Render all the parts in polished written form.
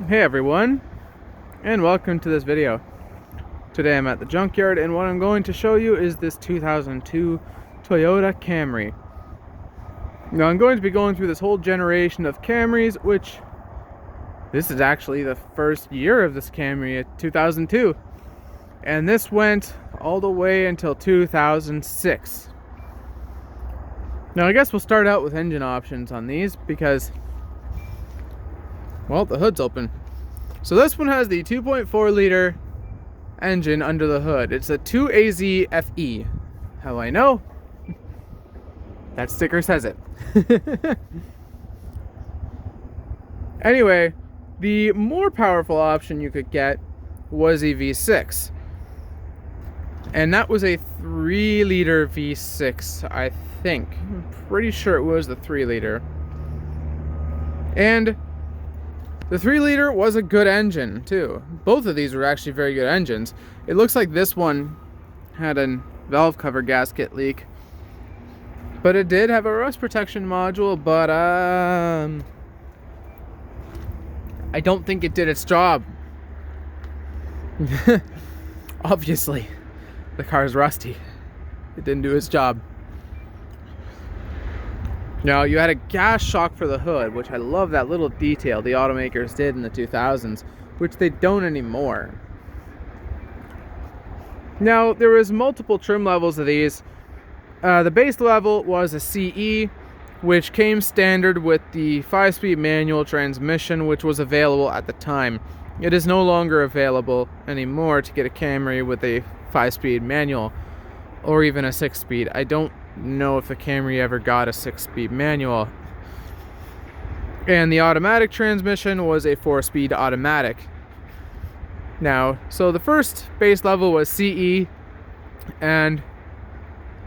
Hey everyone, and welcome to this video. Today I'm at the junkyard, and what I'm going to show you is this 2002 Toyota Camry. Now I'm going to be going through this whole generation of Camrys, which this is actually the first year of this Camry at 2002. And this went all the way until 2006. Now I guess we'll start out with engine options on these because, well, the hood's open. So this one has the 2.4 liter engine under the hood. It's a 2AZ FE. How I know? That sticker says it. Anyway, the more powerful option you could get was a V6. And that was a 3 liter V6, I think. I'm pretty sure it was the 3 liter. And the 3 liter was a good engine too. Both of these were actually very good engines. It looks like this one had a valve cover gasket leak, but it did have a rust protection module, but I don't think it did its job. Obviously, the car's rusty. It didn't do its job. Now, you had a gas shock for the hood, which I love that little detail the automakers did in the 2000s, which they don't anymore. Now, there was multiple trim levels of these. The base level was a CE, which came standard with the 5-speed manual transmission, which was available at the time. It is no longer available anymore to get a Camry with a 5-speed manual, or even a 6-speed. I don't know if the Camry ever got a 6-speed manual. And the automatic transmission was a 4-speed automatic. Now, so the first base level was CE, and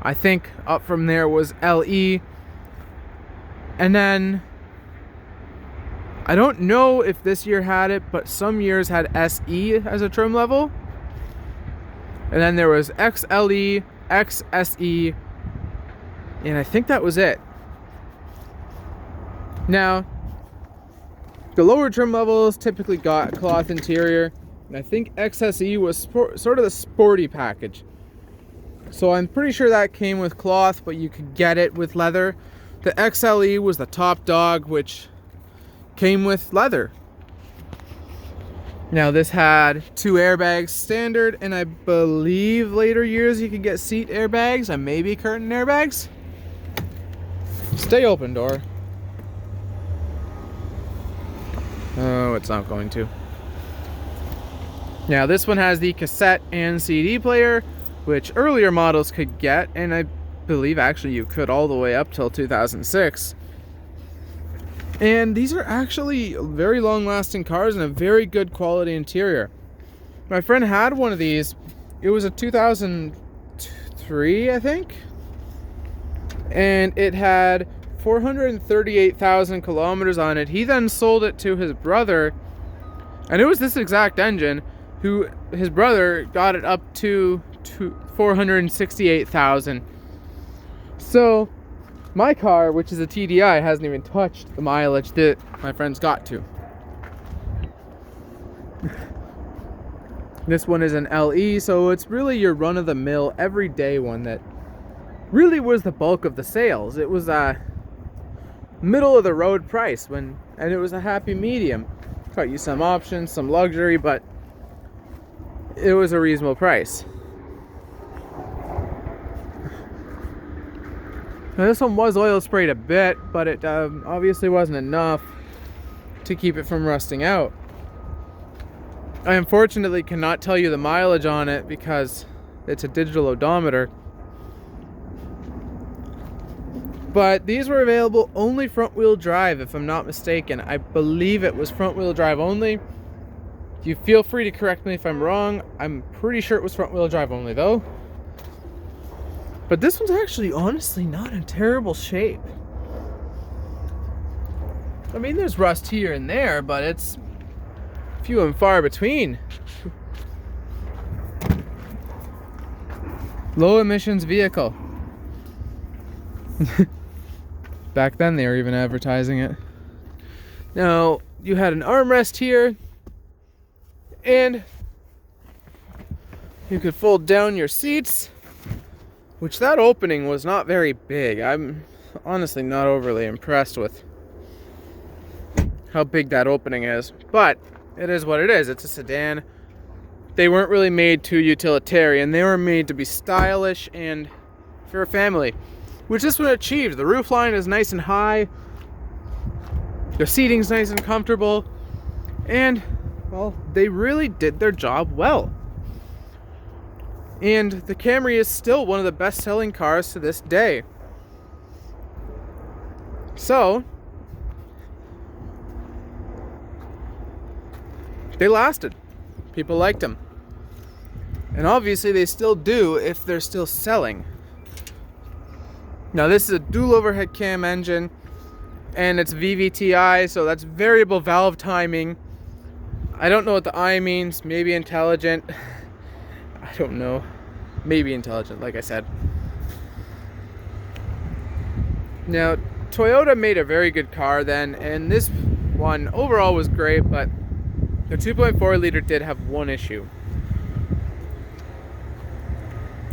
I think up from there was LE, and then I don't know if this year had it, but some years had SE as a trim level, and then there was XLE, XSE, and I think that was it. Now, the lower trim levels typically got cloth interior, and I think XSE was sort of the sporty package. So I'm pretty sure that came with cloth, but you could get it with leather. The XLE was the top dog, which came with leather. Now, this had 2 airbags standard, and I believe later years you could get seat airbags and maybe curtain airbags. Stay open, door. Oh, it's not going to. Now, this one has the cassette and CD player, which earlier models could get, and I believe actually you could all the way up till 2006. And these are actually very long-lasting cars and a very good quality interior. My friend had one of these. It was a 2003, I think. And it had 438,000 kilometers on it. He then sold it to his brother, and it was this exact engine, who his brother got it up to 468,000. So my car, which is a TDI, hasn't even touched the mileage that my friend's got to. This one is an LE, so it's really your run-of-the-mill, everyday one that really was the bulk of the sales. It was a middle-of-the-road price, and it was a happy medium. Got you some options, some luxury, but it was a reasonable price. Now, this one was oil sprayed a bit, but it obviously wasn't enough to keep it from rusting out. I unfortunately cannot tell you the mileage on it because it's a digital odometer. But these were available only front-wheel drive, if I'm not mistaken. I believe it was front-wheel drive only. You feel free to correct me if I'm wrong. I'm pretty sure it was front-wheel drive only, though. But this one's actually, honestly, not in terrible shape. I mean, there's rust here and there, but it's few and far between. Low emissions vehicle. Back then they were even advertising it. Now, you had an armrest here, and you could fold down your seats, which that opening was not very big. I'm honestly not overly impressed with how big that opening is, but it is what it is. It's a sedan. They weren't really made to utilitarian. They were made to be stylish and for a family, which this one achieved. The roof line is nice and high. The seating's nice and comfortable. And, well, they really did their job well. And the Camry is still one of the best-selling cars to this day. So, they lasted. People liked them. And obviously they still do if they're still selling. Now this is a dual overhead cam engine, and it's VVTi, so that's variable valve timing. I don't know what the I means. Maybe intelligent. I don't know. Maybe intelligent, like I said. Now, Toyota made a very good car then, and this one overall was great, but the 2.4 liter did have one issue.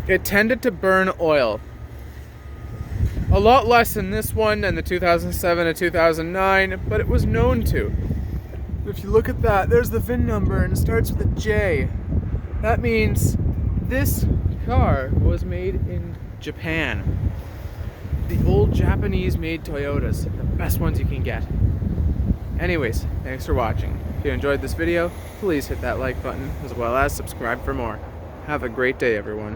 It tended to burn oil. A lot less in this one than the 2007 and 2009, but it was known to. If you look at that, there's the VIN number and it starts with a J. That means this car was made in Japan. The old Japanese made Toyotas, the best ones you can get. Anyways, thanks for watching. If you enjoyed this video, please hit that like button as well as subscribe for more. Have a great day, everyone.